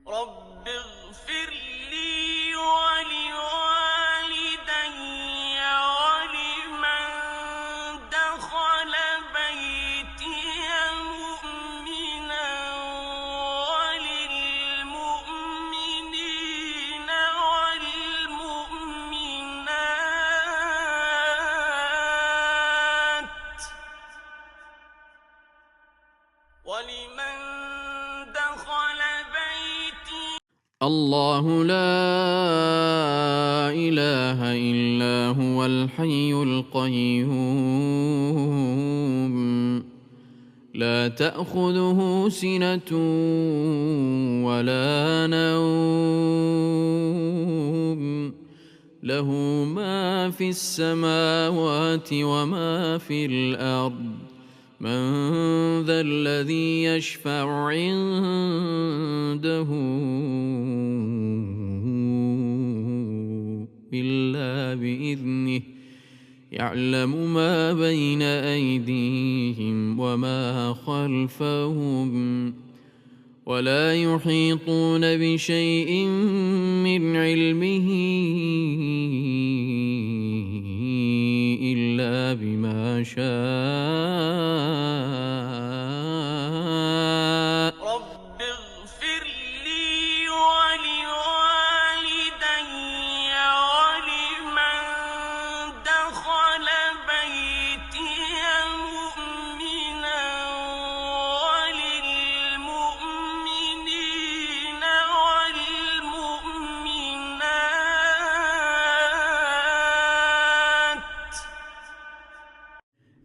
رب اغفر لي ولوالدي ولمن دخل بيتي مؤمنا وللمؤمنين والمؤمنات ولمن دخل بيتي. الله لا إله إلا هو الحي القيوم لا تأخذه سنة ولا نوم له ما في السماوات وما في الأرض من ذا الذي يشفع عنده إلا بإذنه يعلم ما بين أيديهم وما خلفهم ولا يحيطون بشيء من علمه إلا بما شاء. رب اغفر لي ولوالدي ولمن دخل بيتي مؤمنا وللمؤمنين والمؤمنات.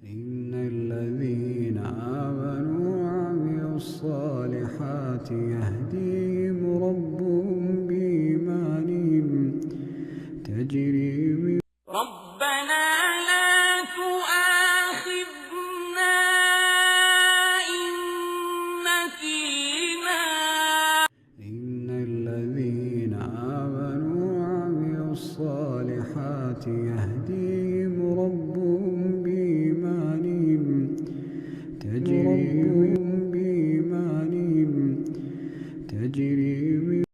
إن الذين آمنوا وعملوا الصالحات يهديهم ربهم